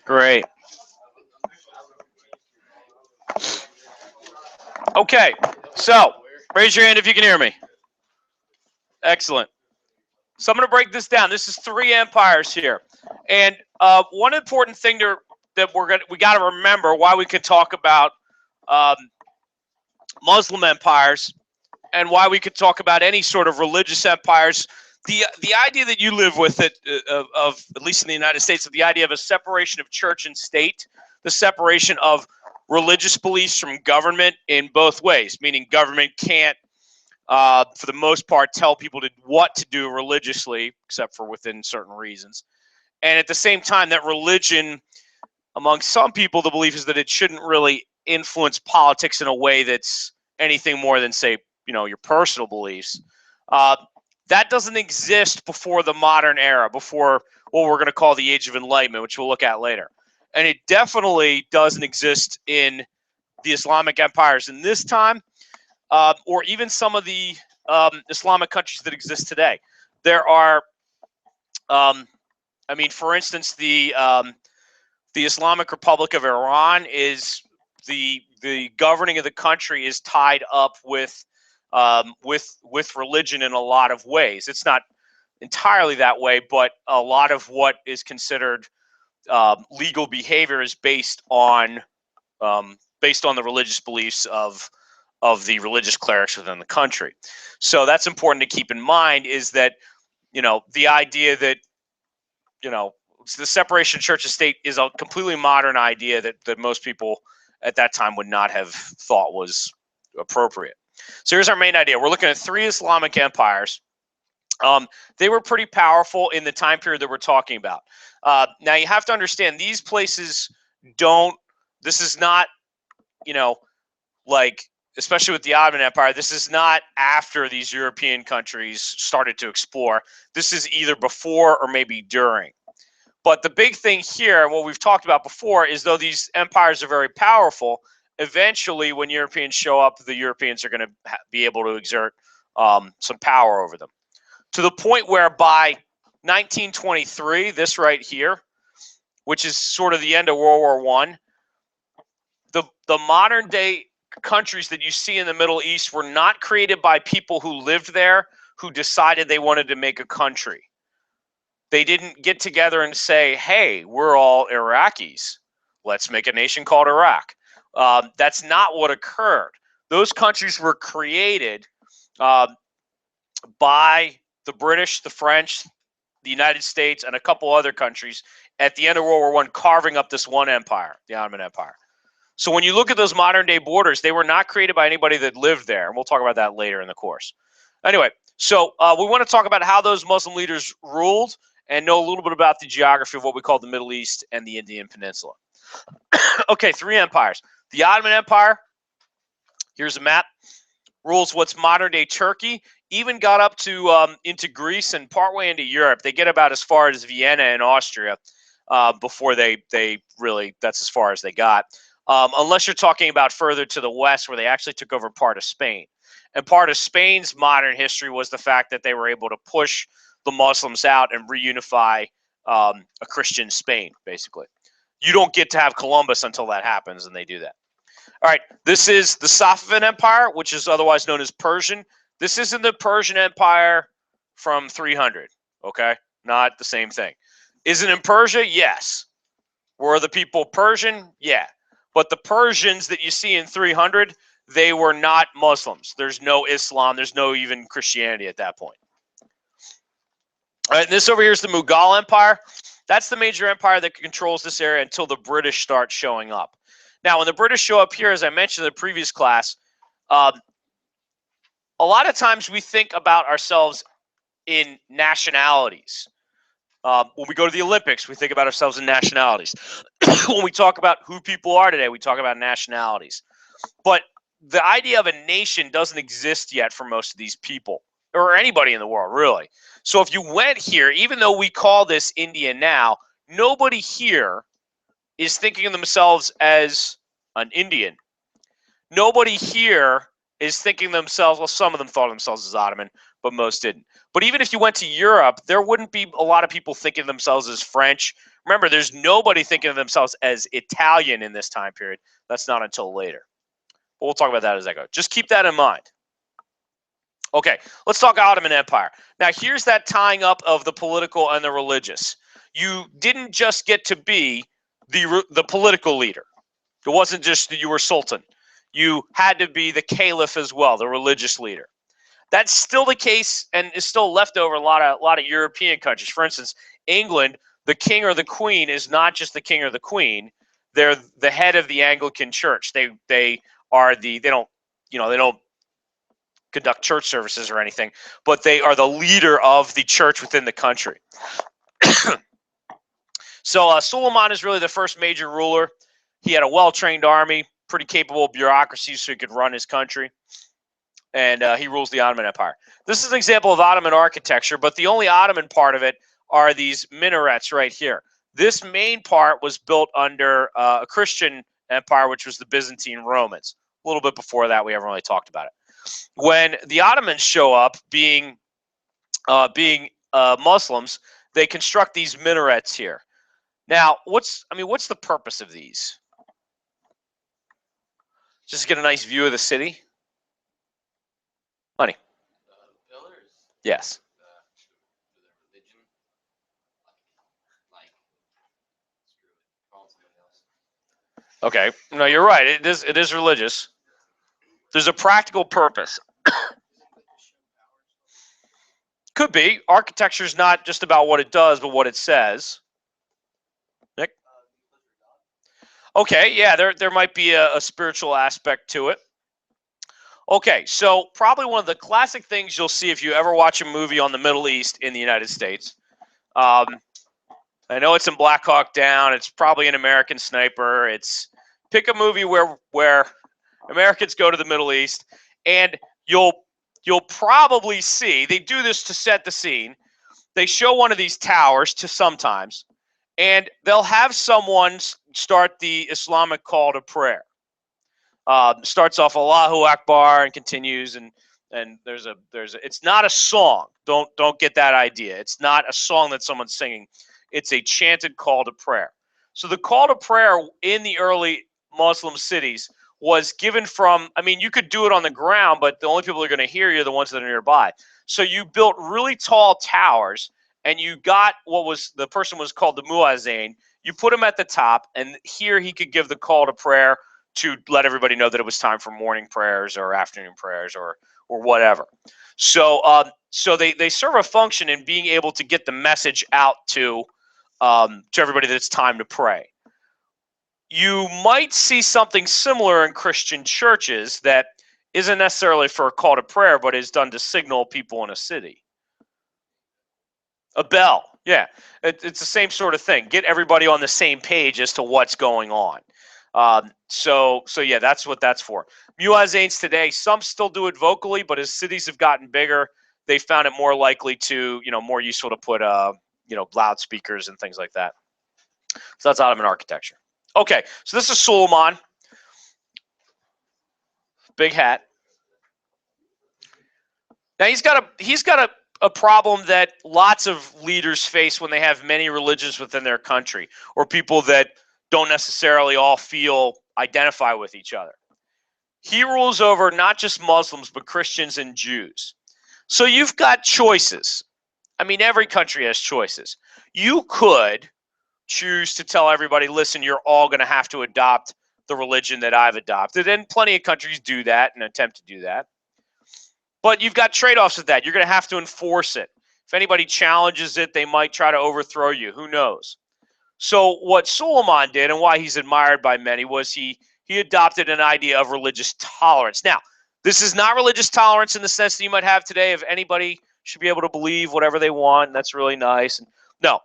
Great. Okay, so raise your hand if you can hear me. Excellent. So I'm going to break this down. This is three empires here, and one important thing that we got to remember why we can talk about um, Muslim empires and why we could talk about any sort of religious empires. The idea that you live with it of at least in the United States, of the idea of a separation of church and state, the separation of religious beliefs from government in both ways, meaning government can't, for the most part, tell people what to do religiously, except for within certain reasons. And at the same time, that religion, among some people, the belief is that it shouldn't really influence politics in a way that's anything more than, say, your personal beliefs. That doesn't exist before the modern era, before what we're going to call the Age of Enlightenment, which we'll look at later. And it definitely doesn't exist in the Islamic empires in this time, or even some of the Islamic countries that exist today. There are, for instance, the Islamic Republic of Iran is the governing of the country is tied up with religion in a lot of ways. It's not entirely that way, but a lot of what is considered legal behavior is based on the religious beliefs of the religious clerics within the country. So that's important to keep in mind, is that the idea that the separation of church and state is a completely modern idea that most people at that time would not have thought was appropriate. So here's our main idea. We're looking at three Islamic empires. They were pretty powerful in the time period that we're talking about. Now you have to understand, these places this is not, especially with the Ottoman Empire, this is not after these European countries started to explore. This is either before or maybe during. But the big thing here, and what we've talked about before, is though these empires are very powerful, eventually when Europeans show up, the Europeans are going to be able to exert some power over them. To the point where by 1923, this right here, which is sort of the end of World War I, the modern day countries that you see in the Middle East were not created by people who lived there who decided they wanted to make a country. They didn't get together and say, hey, we're all Iraqis. Let's make a nation called Iraq. That's not what occurred. Those countries were created by the British, the French, the United States, and a couple other countries at the end of World War I, carving up this one empire, the Ottoman Empire. So when you look at those modern day borders, they were not created by anybody that lived there. And we'll talk about that later in the course. Anyway, so we want to talk about how those Muslim leaders ruled and know a little bit about the geography of what we call the Middle East and the Indian Peninsula. Okay, three empires. The Ottoman Empire, here's a map, rules what's modern day Turkey, even got up to into Greece and partway into Europe. They get about as far as Vienna and Austria before they really, that's as far as they got. Unless you're talking about further to the west, where they actually took over part of Spain. And part of Spain's modern history was the fact that they were able to push the Muslims out and reunify a Christian Spain, basically. You don't get to have Columbus until that happens, and they do that. All right, this is the Safavid Empire, which is otherwise known as Persian. This isn't the Persian Empire from 300, okay? Not the same thing. Is it in Persia? Yes. Were the people Persian? Yeah. But the Persians that you see in 300, they were not Muslims. There's no Islam. There's no even Christianity at that point. All right, and this over here is the Mughal Empire. That's the major empire that controls this area until the British start showing up. Now, when the British show up here, as I mentioned in the previous class, a lot of times we think about ourselves in nationalities. When we go to the Olympics, we think about ourselves in nationalities. When we talk about who people are today, we talk about nationalities. But the idea of a nation doesn't exist yet for most of these people, or anybody in the world, really. So if you went here, even though we call this India now, nobody here is thinking of themselves as an Indian. Nobody here is thinking themselves, well, some of them thought of themselves as Ottoman, but most didn't. But even if you went to Europe, there wouldn't be a lot of people thinking of themselves as French. Remember, there's nobody thinking of themselves as Italian in this time period. That's not until later. But we'll talk about that as I go. Just keep that in mind. Okay, let's talk Ottoman Empire. Now, here's that tying up of the political and the religious. You didn't just get to be the political leader. It wasn't just that you were sultan. You had to be the caliph as well, the religious leader. That's still the case and is still left over in a lot of European countries. For instance, England, the king or the queen is not just the king or the queen. They're the head of the Anglican Church. They don't conduct church services or anything, but they are the leader of the church within the country. So Suleiman is really the first major ruler. He had a well-trained army, pretty capable bureaucracy, so he could run his country. And he rules the Ottoman Empire. This is an example of Ottoman architecture, but the only Ottoman part of it are these minarets right here. This main part was built under a Christian empire, which was the Byzantine Romans. A little bit before that, we haven't really talked about it. When the Ottomans show up, being Muslims, they construct these minarets here. Now, what's the purpose of these? Just to get a nice view of the city? Honey. Pillars? Yes. For their religion? Like, screw it. Call somebody else. Okay. No, you're right. It is religious. There's a practical purpose. Could be. Architecture is not just about what it does, but what it says. Nick? Okay, yeah, there might be a spiritual aspect to it. Okay, so probably one of the classic things you'll see if you ever watch a movie on the Middle East in the United States. I know it's in Black Hawk Down. It's probably an American Sniper. Pick a movie where Americans go to the Middle East, and you'll probably see, they do this to set the scene. They show one of these towers sometimes, and they'll have someone start the Islamic call to prayer. Starts off Allahu Akbar and continues, and there's a it's not a song. Don't get that idea. It's not a song that someone's singing. It's a chanted call to prayer. So the call to prayer in the early Muslim cities was given from, you could do it on the ground, but the only people who are going to hear you are the ones that are nearby. So you built really tall towers, and you got the person was called the muazzin. You put him at the top, and here he could give the call to prayer to let everybody know that it was time for morning prayers or afternoon prayers or whatever. So they serve a function in being able to get the message out to everybody that it's time to pray. You might see something similar in Christian churches that isn't necessarily for a call to prayer, but is done to signal people in a city. A bell, yeah. It's the same sort of thing. Get everybody on the same page as to what's going on. So yeah, that's what that's for. Muezzins today, some still do it vocally, but as cities have gotten bigger, they found it more likely to, more useful to put, loudspeakers and things like that. So that's Ottoman architecture. Okay, so this is Suleiman. Big hat. Now he's got a problem that lots of leaders face when they have many religions within their country, or people that don't necessarily all identify with each other. He rules over not just Muslims, but Christians and Jews. So you've got choices. Every country has choices. You could choose to tell everybody, listen, you're all going to have to adopt the religion that I've adopted. And plenty of countries do that and attempt to do that. But you've got trade-offs with that. You're going to have to enforce it. If anybody challenges it, they might try to overthrow you. Who knows? So what Suleiman did, and why he's admired by many, was he adopted an idea of religious tolerance. Now, this is not religious tolerance in the sense that you might have today of anybody should be able to believe whatever they want, and that's really nice. No,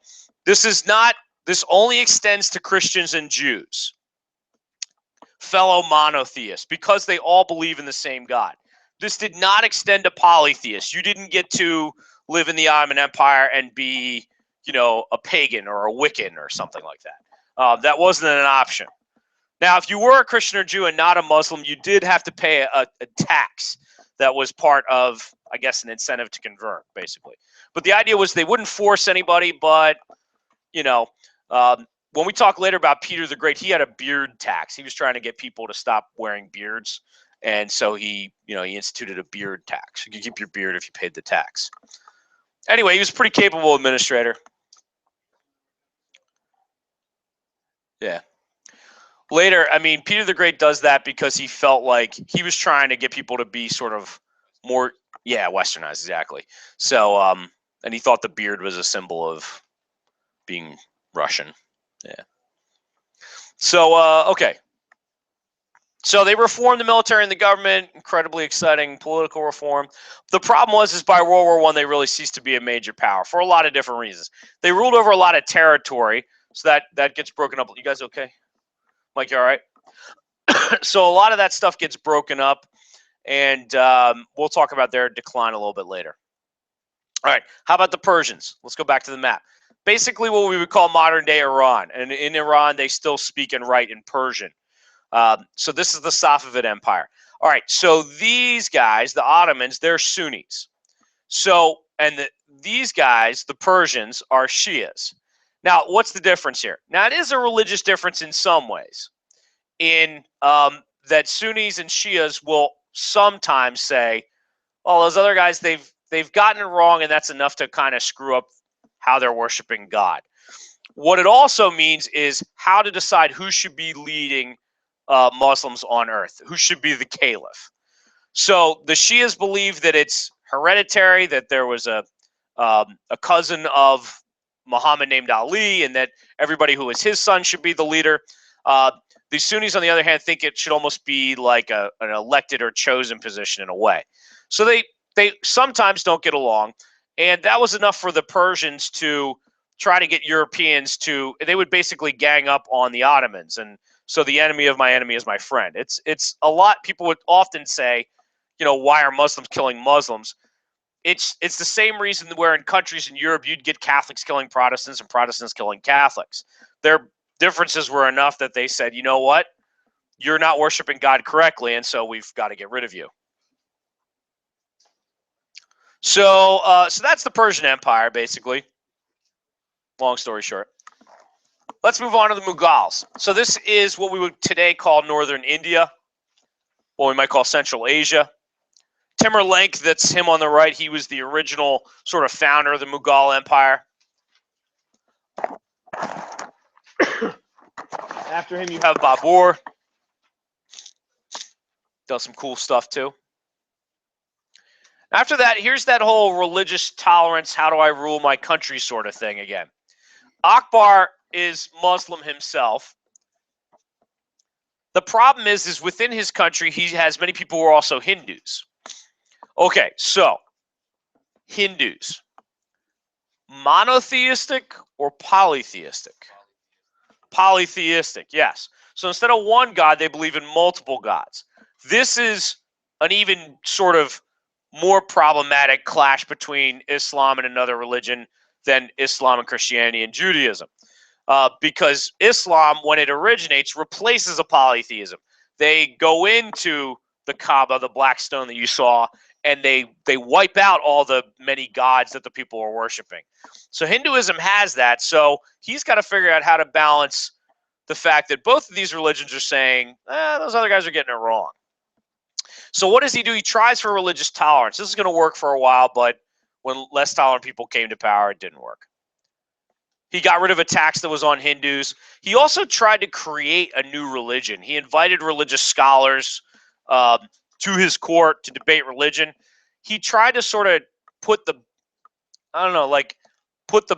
this is not. This only extends to Christians and Jews, fellow monotheists, because they all believe in the same God. This did not extend to polytheists. You didn't get to live in the Ottoman Empire and be, a pagan or a Wiccan or something like that. That wasn't an option. Now, if you were a Christian or Jew and not a Muslim, you did have to pay a tax that was part of, I guess, an incentive to convert, basically. But the idea was they wouldn't force anybody, but, you know, when we talk later about Peter the Great, he had a beard tax. He was trying to get people to stop wearing beards. And so he instituted a beard tax. You could keep your beard if you paid the tax. Anyway, he was a pretty capable administrator. Yeah. Later, I mean, Peter the Great does that because he felt like he was trying to get people to be sort of more, westernized, exactly. So, and he thought the beard was a symbol of being Russian. Yeah. So, okay. So they reformed the military and the government, incredibly exciting political reform. The problem was by World War I, they really ceased to be a major power for a lot of different reasons. They ruled over a lot of territory, so that gets broken up. You guys okay? Mike, you all right? So a lot of that stuff gets broken up, and we'll talk about their decline a little bit later. All right, how about the Persians? Let's go back to the map. Basically what we would call modern-day Iran, and in Iran, they still speak and write in Persian. So this is the Safavid Empire. All right, so these guys, the Ottomans, they're Sunnis. So, and these guys, the Persians, are Shias. Now, what's the difference here? Now, it is a religious difference in some ways, in that Sunnis and Shias will sometimes say, "Oh, those other guys, they've gotten it wrong, and that's enough to kind of screw up how they're worshiping God." What it also means is how to decide who should be leading Muslims on earth, who should be the caliph. So the Shias believe that it's hereditary, that there was a cousin of Muhammad named Ali, and that everybody who is his son should be the leader. The Sunnis, on the other hand, think it should almost be like an elected or chosen position in a way. So they sometimes don't get along, and that was enough for the Persians to try to get Europeans to. They would basically gang up on the Ottomans, and so the enemy of my enemy is my friend. It's a lot. People would often say, why are Muslims killing Muslims? It's the same reason where in countries in Europe you'd get Catholics killing Protestants and Protestants killing Catholics. Their differences were enough that they said, you know what? You're not worshiping God correctly, and so we've got to get rid of you. So that's the Persian Empire, basically. Long story short. Let's move on to the Mughals. So this is what we would today call northern India, what we might call Central Asia. Timur Lenk, that's him on the right, he was the original sort of founder of the Mughal Empire. After him, you have Babur. Does some cool stuff too. After that, here's that whole religious tolerance, how do I rule my country sort of thing again. Akbar is Muslim himself. The problem is within his country, he has many people who are also Hindus. Okay, so Hindus, monotheistic or polytheistic? Polytheistic, yes. So instead of one God, they believe in multiple gods. This is an even sort of more problematic clash between Islam and another religion than Islam and Christianity and Judaism. Because Islam, when it originates, replaces a polytheism. They go into the Kaaba, the black stone that you saw, and they wipe out all the many gods that the people are worshiping. So Hinduism has that. So he's got to figure out how to balance the fact that both of these religions are saying, those other guys are getting it wrong. So what does he do? He tries for religious tolerance. This is going to work for a while, but when less tolerant people came to power, it didn't work. He got rid of a tax that was on Hindus. He also tried to create a new religion. He invited religious scholars to his court to debate religion. He tried to sort of put the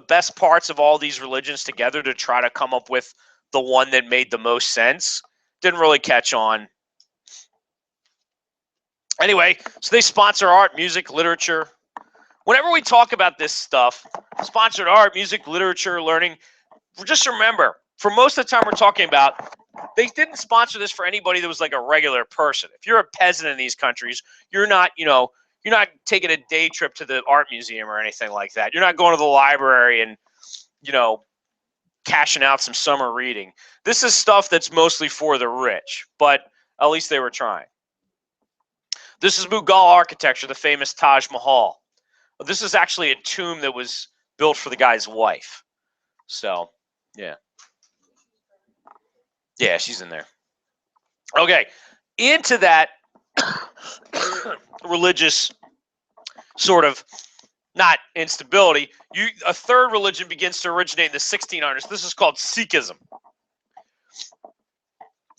best parts of all these religions together to try to come up with the one that made the most sense. Didn't really catch on. Anyway, so they sponsor art, music, literature. Whenever we talk about this stuff, sponsored art, music, literature, learning, just remember, for most of the time we're talking about, they didn't sponsor this for anybody that was like a regular person. If you're a peasant in these countries, you're not taking a day trip to the art museum or anything like that. You're not going to the library and, cashing out some summer reading. This is stuff that's mostly for the rich, but at least they were trying. This is Mughal architecture, the famous Taj Mahal. This is actually a tomb that was built for the guy's wife. So, yeah. Yeah, she's in there. Okay, into that religious sort of, not instability, a third religion begins to originate in the 1600s. This is called Sikhism.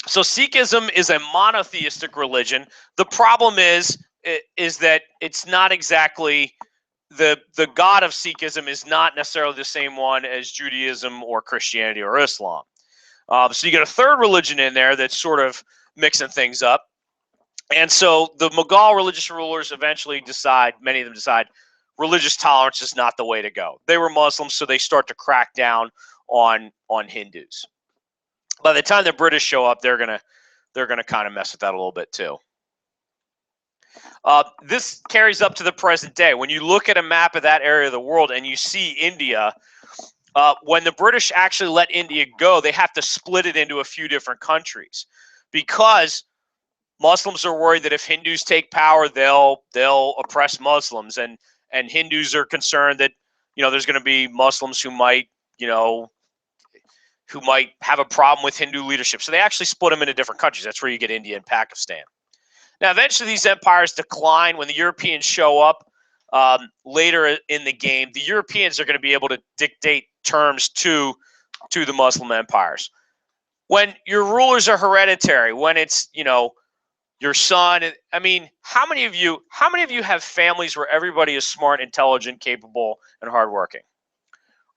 So Sikhism is a monotheistic religion. The problem is that it's not exactly the God of Sikhism is not necessarily the same one as Judaism or Christianity or Islam. So you get a third religion in there that's sort of mixing things up. And so the Mughal religious rulers eventually decide, many of them decide, religious tolerance is not the way to go. They were Muslims, so they start to crack down on Hindus. By the time the British show up, they're gonna kind of mess with that a little bit too. This carries up to the present day. When you look at a map of that area of the world and you see India, when the British actually let India go, they have to split it into a few different countries because Muslims are worried that if Hindus take power, they'll oppress Muslims, and Hindus are concerned that there's going to be Muslims who might have a problem with Hindu leadership. So they actually split them into different countries. That's where you get India and Pakistan. Now, eventually, these empires decline when the Europeans show up later in the game. The Europeans are going to be able to dictate terms to the Muslim empires. When your rulers are hereditary, when it's your son, I mean, how many of you have families where everybody is smart, intelligent, capable, and hardworking?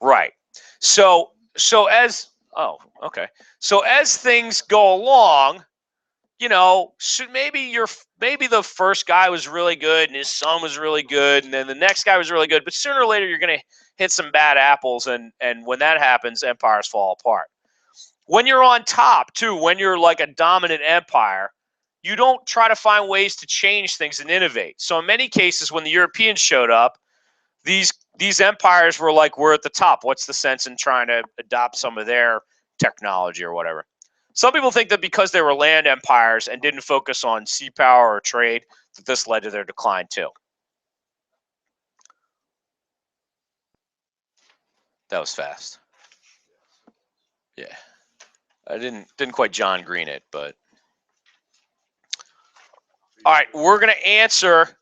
Right. So as things go along, maybe the first guy was really good and his son was really good, and then the next guy was really good, but sooner or later you're going to hit some bad apples, and when that happens, empires fall apart. When you're on top, too, when you're like a dominant empire, you don't try to find ways to change things and innovate. So in many cases, when the Europeans showed up, these empires were like, we're at the top. What's the sense in trying to adopt some of their technology or whatever? Some people think that because they were land empires and didn't focus on sea power or trade, that this led to their decline too. That was fast. Yeah. I didn't quite John Green it, but all right, we're going to answer